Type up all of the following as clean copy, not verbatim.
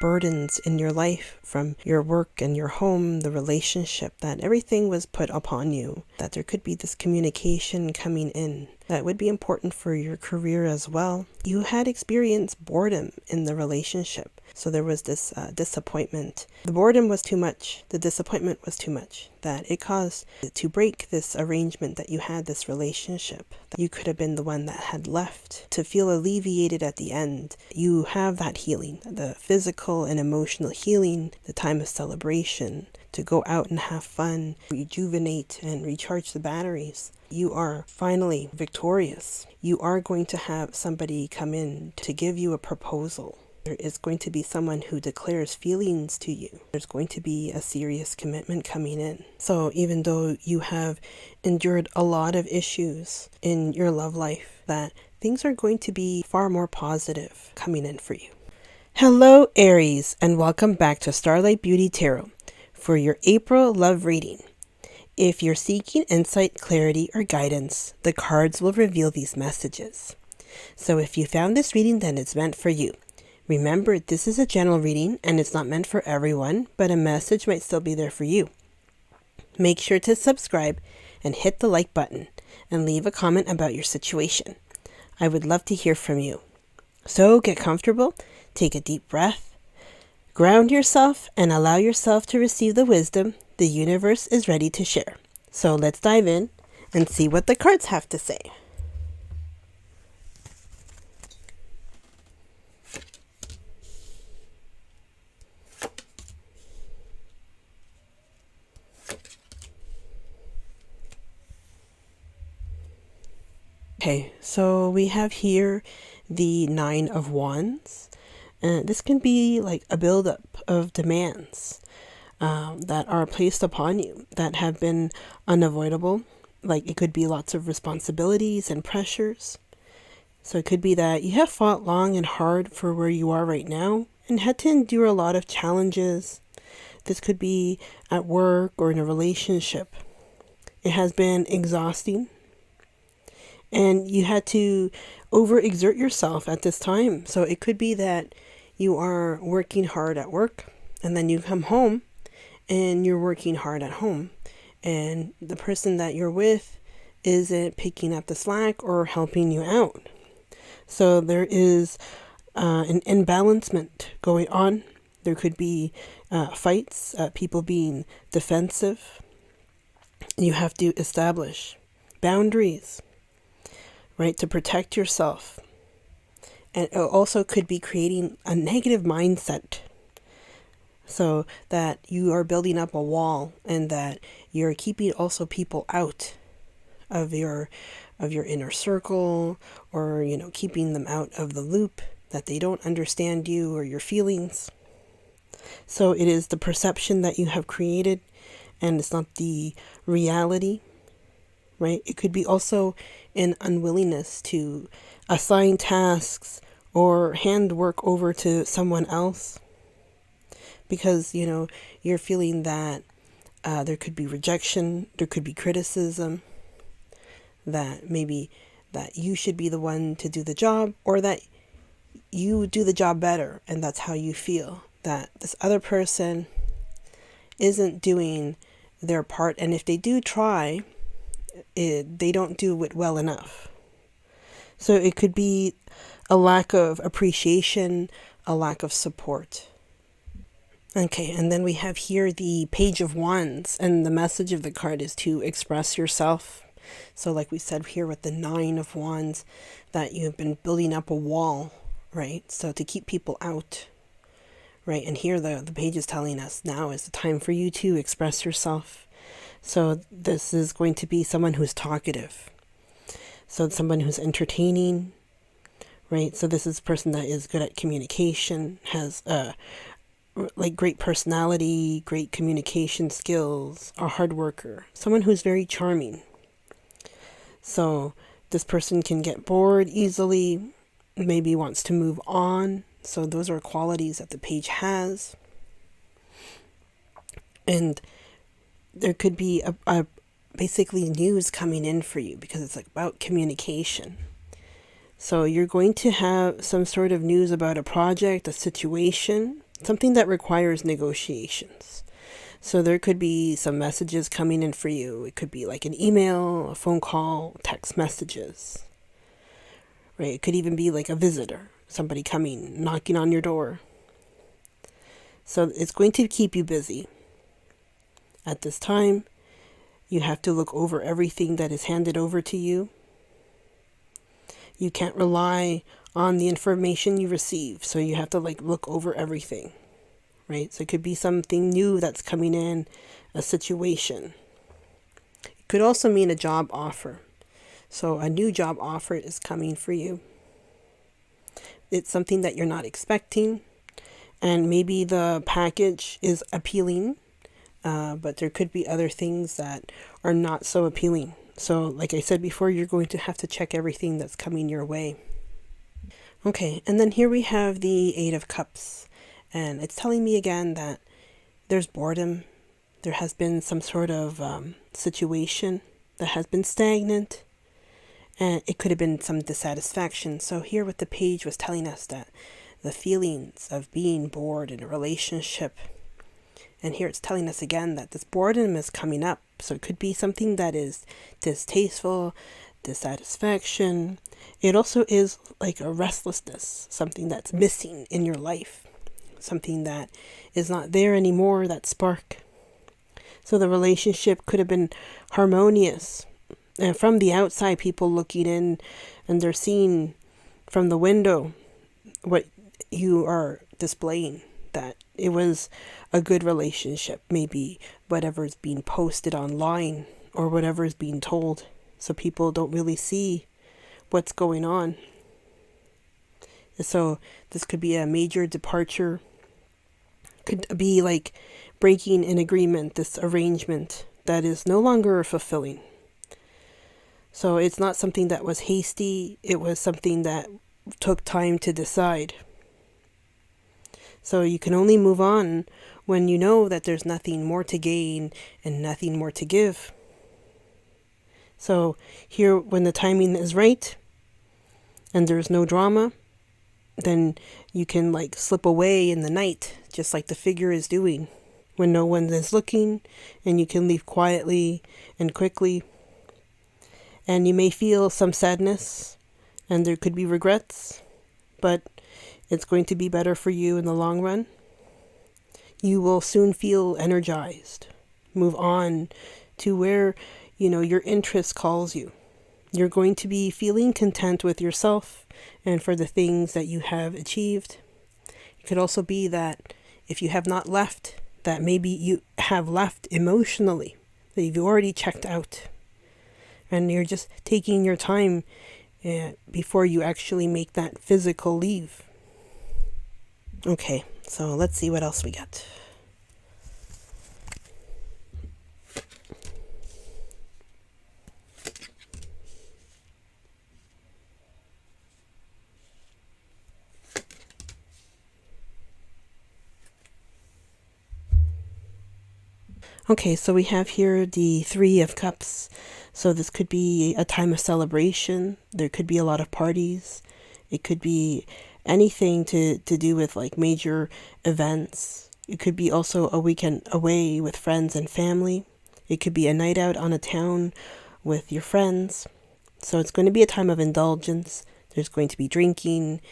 burdens in your life from your work and your home, the relationship, that everything was put upon you, that there could be this communication coming in that would be important for your career as well. You had experienced boredom in the relationship. So there was this disappointment. The boredom was too much. The disappointment was too much. That it caused to break this arrangement that you had, this relationship. That you could have been the one that had left. To feel alleviated at the end. You have that healing. The physical and emotional healing. The time of celebration. To go out and have fun. Rejuvenate and recharge the batteries. You are finally victorious. You are going to have somebody come in to give you a proposal. There is going to be someone who declares feelings to you. There's going to be a serious commitment coming in. So even though you have endured a lot of issues in your love life, that things are going to be far more positive coming in for you. Hello, Aries, and welcome back to Starlight Beauty Tarot for your April love reading. If you're seeking insight, clarity, or guidance, the cards will reveal these messages. So if you found this reading, then it's meant for you. Remember, this is a general reading and it's not meant for everyone, but a message might still be there for you. Make sure to subscribe and hit the like button and leave a comment about your situation. I would love to hear from you. So get comfortable, take a deep breath, ground yourself, and allow yourself to receive the wisdom the universe is ready to share. So let's dive in and see what the cards have to say. Okay, so we have here the Nine of Wands, and this can be like a buildup of demands that are placed upon you that have been unavoidable. Like it could be lots of responsibilities and pressures. So it could be that you have fought long and hard for where you are right now and had to endure a lot of challenges. This could be at work or in a relationship. It has been exhausting. And you had to overexert yourself at this time. So it could be that you are working hard at work and then you come home and you're working hard at home. And the person that you're with isn't picking up the slack or helping you out. So there is an imbalancement going on. There could be fights, people being defensive. You have to establish boundaries, right, to protect yourself. And it also could be creating a negative mindset so that you are building up a wall and that you're keeping also people out of your inner circle, or, you know, keeping them out of the loop, that they don't understand you or your feelings. So it is the perception that you have created and it's not the reality. Right? It could be also an unwillingness to assign tasks or hand work over to someone else because, you know, you're feeling that there could be rejection, there could be criticism, that maybe that you should be the one to do the job, or that you do the job better and that's how you feel, that this other person isn't doing their part, and if they do try, they don't do it well enough. So it could be a lack of appreciation, a lack of support. Okay, and then we have here the Page of Wands, and the message of the card is to express yourself. So like we said here with the Nine of Wands, that you've been building up a wall, right? So to keep people out, right? And here the page is telling us now is the time for you to express yourself. So this is going to be someone who's talkative. So someone who's entertaining, right? So this is a person that is good at communication, has like great personality, great communication skills, a hard worker, someone who's very charming. So this person can get bored easily, maybe wants to move on. So those are qualities that the page has. And there could be a basically news coming in for you because it's like about communication. So you're going to have some sort of news about a project, a situation, something that requires negotiations. So there could be some messages coming in for you. It could be like an email, a phone call, text messages, right? It could even be like a visitor, somebody coming, knocking on your door. So it's going to keep you busy. At this time, you have to look over everything that is handed over to you. You can't rely on the information you receive, so you have to look over everything, right? So it could be something new that's coming in, a situation. It could also mean a job offer. So a new job offer is coming for you. It's something that you're not expecting, and maybe the package is appealing, but there could be other things that are not so appealing. So like I said before, you're going to have to check everything that's coming your way. Okay, and then here we have the Eight of Cups, and it's telling me again that there's boredom. There has been some sort of situation that has been stagnant, and it could have been some dissatisfaction. So here what the page was telling us, that the feelings of being bored in a relationship, and here it's telling us again that this boredom is coming up. So it could be something that is distasteful, dissatisfaction. It also is like a restlessness, something that's missing in your life, something that is not there anymore, that spark. So the relationship could have been harmonious. And from the outside, people looking in, and they're seeing from the window what you are displaying, that it was a good relationship, maybe whatever is being posted online or whatever is being told. So people don't really see what's going on. So this could be a major departure. Could be like breaking an agreement, this arrangement that is no longer fulfilling. So it's not something that was hasty. It was something that took time to decide. So you can only move on when you know that there's nothing more to gain and nothing more to give. So here, when the timing is right and there's no drama, then you can slip away in the night, just like the figure is doing, when no one is looking, and you can leave quietly and quickly. And you may feel some sadness, and there could be regrets, but it's going to be better for you in the long run. You will soon feel energized. Move on to where, your interest calls you. You're going to be feeling content with yourself and for the things that you have achieved. It could also be that if you have not left, that maybe you have left emotionally, that you've already checked out. And you're just taking your time before you actually make that physical leave. Okay, so let's see what else we got. Okay, so we have here the Three of Cups. So this could be a time of celebration. There could be a lot of parties. It could be anything to do with major events. It could be also a weekend away with friends and family. It could be a night out on a town with your friends. So it's going to be a time of indulgence. There's going to be drinking,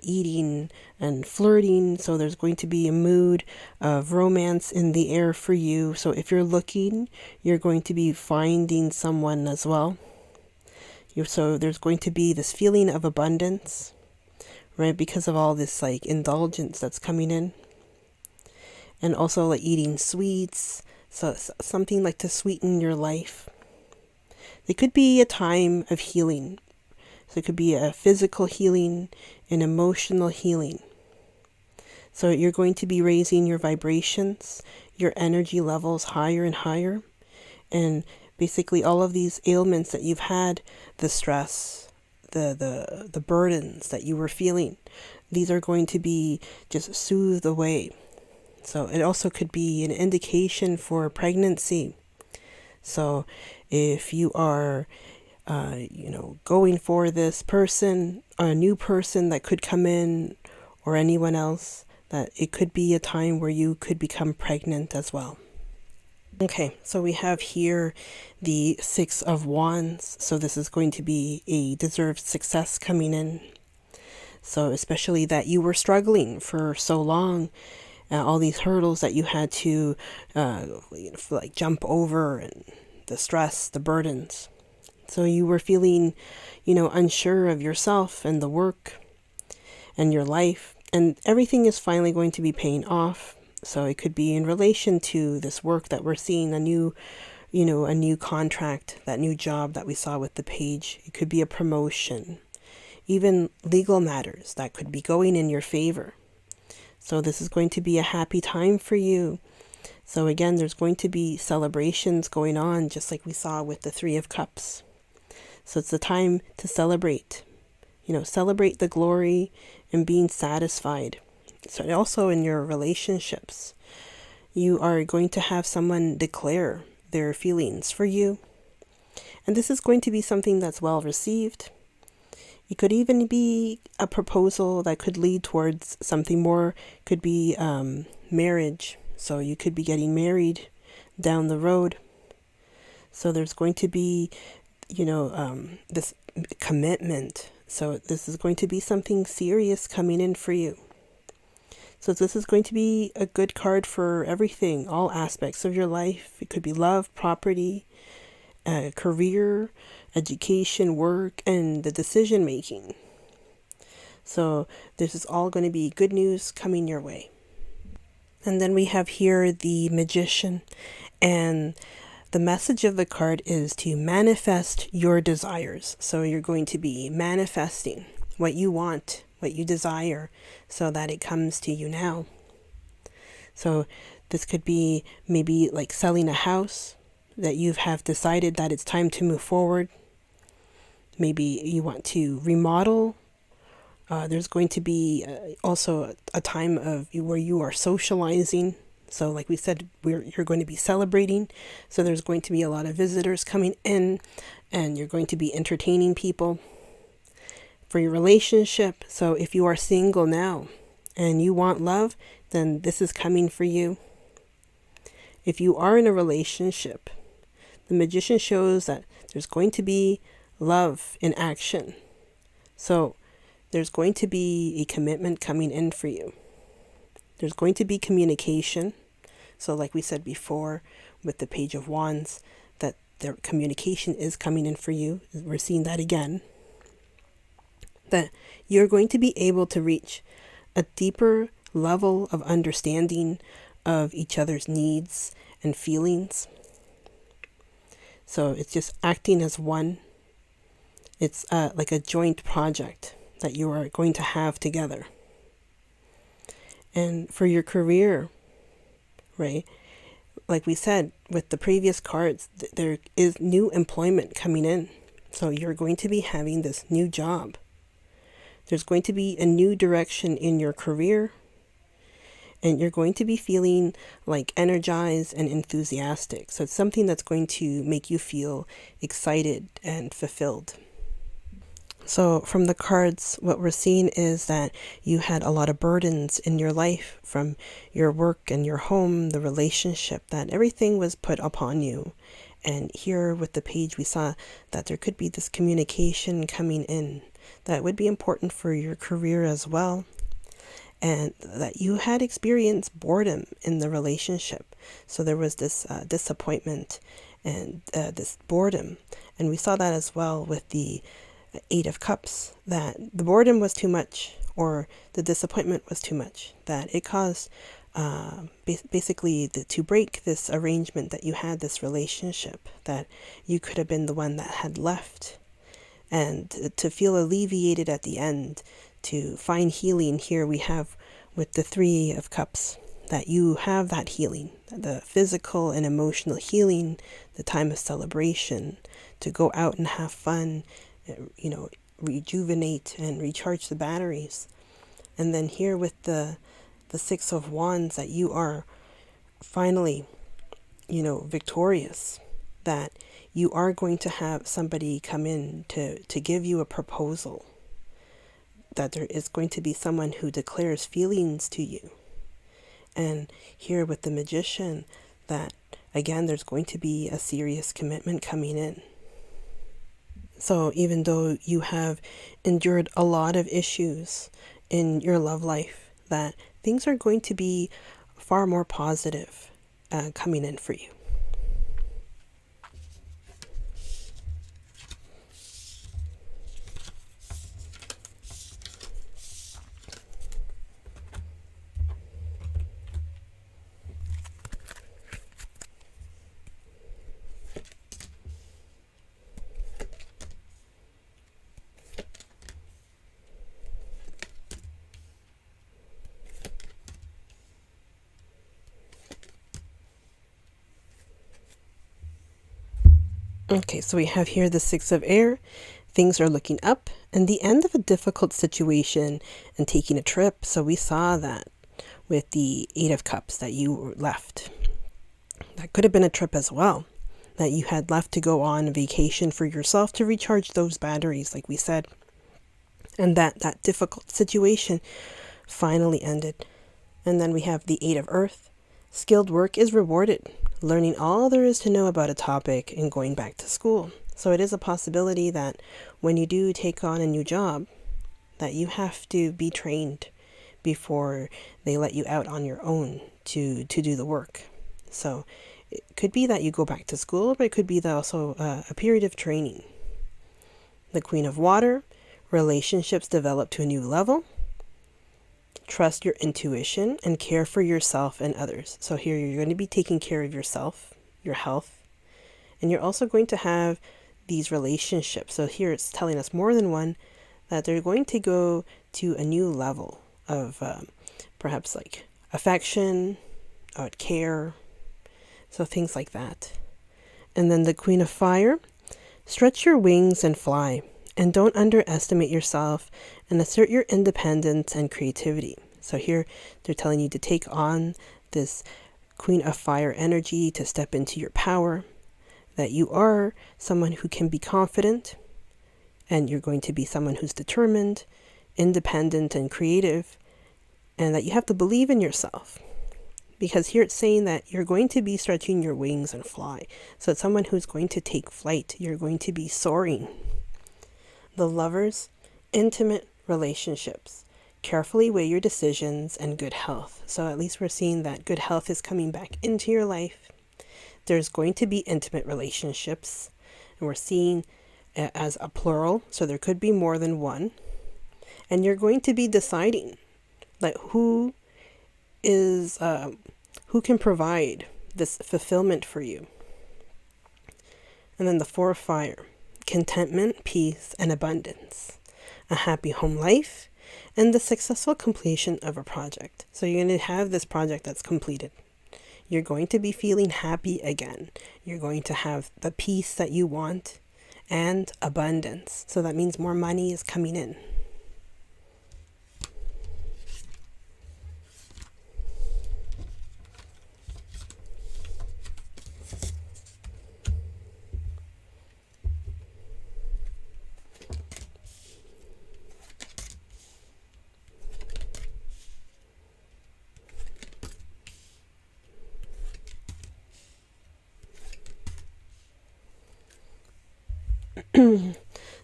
eating, and flirting. So there's going to be a mood of romance in the air for you. So if you're looking, you're going to be finding someone as well. So there's going to be this feeling of abundance, right? Because of all this indulgence that's coming in. And also eating sweets. So something to sweeten your life. It could be a time of healing. So it could be a physical healing, an emotional healing. So you're going to be raising your vibrations, your energy levels higher and higher. And basically all of these ailments that you've had, the stress, the burdens that you were feeling, these are going to be just soothed away. So it also could be an indication for pregnancy. So if you are going for this person, a new person that could come in, or anyone else, that it could be a time where you could become pregnant as well. Okay, so we have here the Six of Wands. So this is going to be a deserved success coming in. So especially that you were struggling for so long, all these hurdles that you had to like jump over, and the stress, the burdens. So you were feeling, unsure of yourself and the work and your life, and everything is finally going to be paying off. So it could be in relation to this work that we're seeing, a new contract, that new job that we saw with the page. It could be a promotion, even legal matters that could be going in your favor. So this is going to be a happy time for you. So again, there's going to be celebrations going on, just like we saw with the Three of Cups. So it's the time to celebrate, celebrate the glory and being satisfied. So also in your relationships, you are going to have someone declare their feelings for you. And this is going to be something that's well received. It could even be a proposal that could lead towards something more. Could be marriage. So you could be getting married down the road. So there's going to be, this commitment. So this is going to be something serious coming in for you. So this is going to be a good card for everything, all aspects of your life. It could be love, property, career, education, work, and the decision making. So this is all going to be good news coming your way. And then we have here the Magician, and the message of the card is to manifest your desires. So you're going to be manifesting what you want, what you desire, so that it comes to you now. So this could be maybe like selling a house that you have decided that it's time to move forward. Maybe you want to remodel. There's going to be also a time of where you are socializing. So like we said, you're going to be celebrating. So there's going to be a lot of visitors coming in, and you're going to be entertaining people. For your relationship, so if you are single now and you want love, then this is coming for you. If you are in a relationship, the Magician shows that there's going to be love in action. So there's going to be a commitment coming in for you. There's going to be communication. So like we said before with the Page of Wands, that their communication is coming in for you. We're seeing that again. That you're going to be able to reach a deeper level of understanding of each other's needs and feelings. So it's just acting as one. It's like a joint project that you are going to have together. And for your career, right? Like we said with the previous cards, there is new employment coming in. So you're going to be having this new job. There's going to be a new direction in your career, and you're going to be feeling like energized and enthusiastic. So it's something that's going to make you feel excited and fulfilled. So from the cards, what we're seeing is that you had a lot of burdens in your life from your work and your home, the relationship, that everything was put upon you. And here with the page, we saw that there could be this communication coming in that would be important for your career as well. And that you had experienced boredom in the relationship. So there was this disappointment and this boredom. And we saw that as well with the Eight of Cups, that the boredom was too much, or the disappointment was too much, that it caused basically to break this arrangement that you had, this relationship, that you could have been the one that had left. And to feel alleviated at the end, to find healing, here we have with the Three of Cups, that you have that healing, the physical and emotional healing, the time of celebration, to go out and have fun, rejuvenate and recharge the batteries. And then here with the Six of Wands, that you are finally, victorious, that you are going to have somebody come in to give you a proposal, that there is going to be someone who declares feelings to you. And here with the Magician, that again, there's going to be a serious commitment coming in. So even though you have endured a lot of issues in your love life, that things are going to be far more positive coming in for you. Okay, so we have here the Six of Air. Things are looking up and the end of a difficult situation and taking a trip. So we saw that with the Eight of Cups that you left. That could have been a trip as well, that you had left to go on a vacation for yourself to recharge those batteries, like we said. And that difficult situation finally ended. And then we have the Eight of Earth. Skilled work is rewarded. Learning all there is to know about a topic and going back to school. So it is a possibility that when you do take on a new job, that you have to be trained before they let you out on your own to do the work. So it could be that you go back to school, but it could be that also a period of training. The Queen of Water. Relationships develop to a new level. Trust your intuition and care for yourself and others. So here you're going to be taking care of yourself, your health, and you're also going to have these relationships. So here it's telling us more than one, that they're going to go to a new level of perhaps like affection, care, so things like that. And then the Queen of Fire. Stretch your wings and fly. And don't underestimate yourself and assert your independence and creativity. So here they're telling you to take on this Queen of Fire energy, to step into your power, that you are someone who can be confident, and you're going to be someone who's determined, independent, and creative, and that you have to believe in yourself. Because here it's saying that you're going to be stretching your wings and fly. So it's someone who's going to take flight. You're going to be soaring. The Lovers. Intimate relationships. Carefully weigh your decisions and good health. So at least we're seeing that good health is coming back into your life. There's going to be intimate relationships. And we're seeing it as a plural. So there could be more than one. And you're going to be deciding like who can provide this fulfillment for you. And then the Four of Fire. Contentment, peace, and abundance. A happy home life, and the successful completion of a project. So you're going to have this project that's completed. You're going to be feeling happy again. You're going to have the peace that you want and abundance. So that means more money is coming in.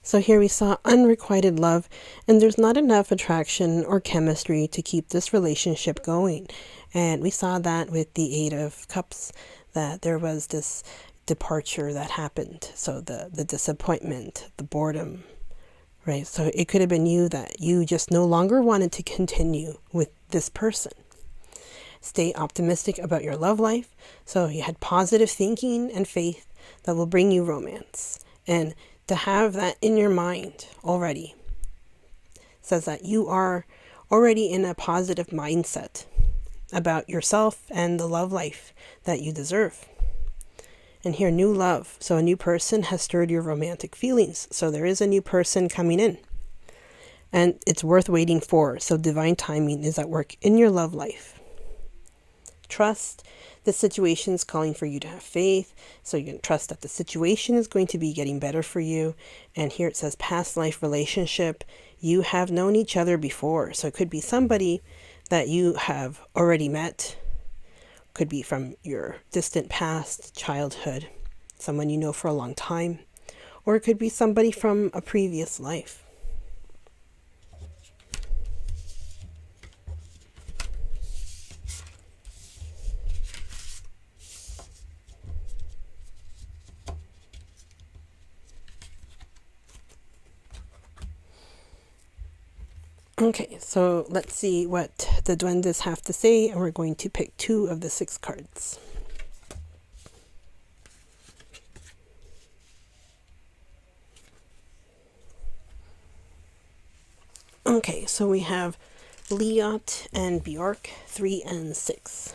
So here we saw unrequited love, and there's not enough attraction or chemistry to keep this relationship going. And we saw that with the Eight of Cups, that there was this departure that happened. So the disappointment, the boredom, right? So it could have been you, that you just no longer wanted to continue with this person. Stay optimistic about your love life. So you had positive thinking and faith that will bring you romance. And to have that in your mind already says that you are already in a positive mindset about yourself and the love life that you deserve. And here, new love. So a new person has stirred your romantic feelings. So there is a new person coming in. And it's worth waiting for. So divine timing is at work in your love life. Trust. The situation is calling for you to have faith. So you can trust that the situation is going to be getting better for you. And here it says past life relationship. you have known each other before. So it could be somebody that you have already met, could be from your distant past, childhood, someone you know for a long time, or it could be somebody from a previous life. Okay, so let's see what the duendes have to say, and we're going to pick 2 of the 6 cards. Okay, so we have Liot and Bjork, 3 and 6.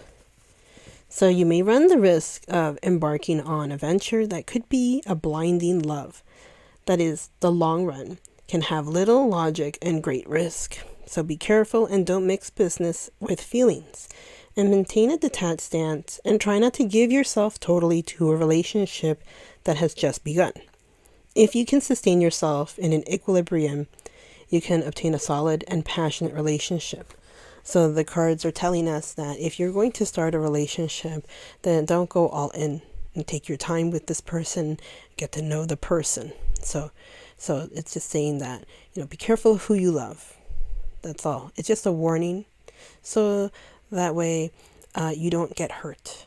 So you may run the risk of embarking on a venture that could be a blinding love. That is, the long run can have little logic and great risk. So be careful and don't mix business with feelings. And maintain a detached stance and try not to give yourself totally to a relationship that has just begun. If you can sustain yourself in an equilibrium, you can obtain a solid and passionate relationship. So the cards are telling us that if you're going to start a relationship, then don't go all in and take your time with this person, get to know the person. So it's just saying that, be careful of who you love. That's all. It's just a warning. So that way you don't get hurt.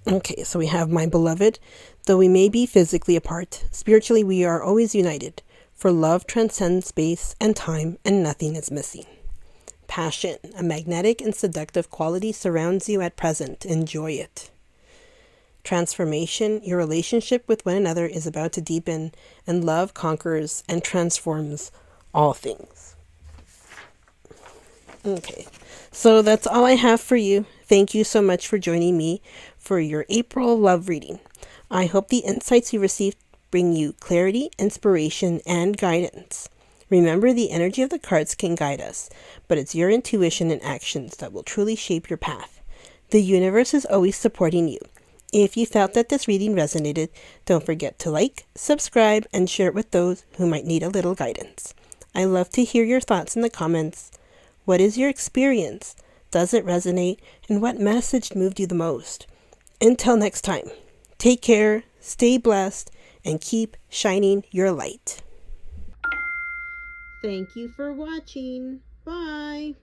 Okay, so we have my beloved. Though we may be physically apart, spiritually we are always united. For love transcends space and time, and nothing is missing. Passion, a magnetic and seductive quality, surrounds you at present. Enjoy it. Transformation, your relationship with one another is about to deepen, and love conquers and transforms all things. Okay, so that's all I have for you. Thank you so much for joining me for your April love reading. I hope the insights you received bring you clarity, inspiration, and guidance. Remember, the energy of the cards can guide us, but it's your intuition and actions that will truly shape your path. The universe is always supporting you. If you felt that this reading resonated, don't forget to like, subscribe, and share it with those who might need a little guidance. I love to hear your thoughts in the comments. What is your experience? Does it resonate? And what message moved you the most? Until next time, take care, stay blessed, and keep shining your light. Thank you for watching. Bye.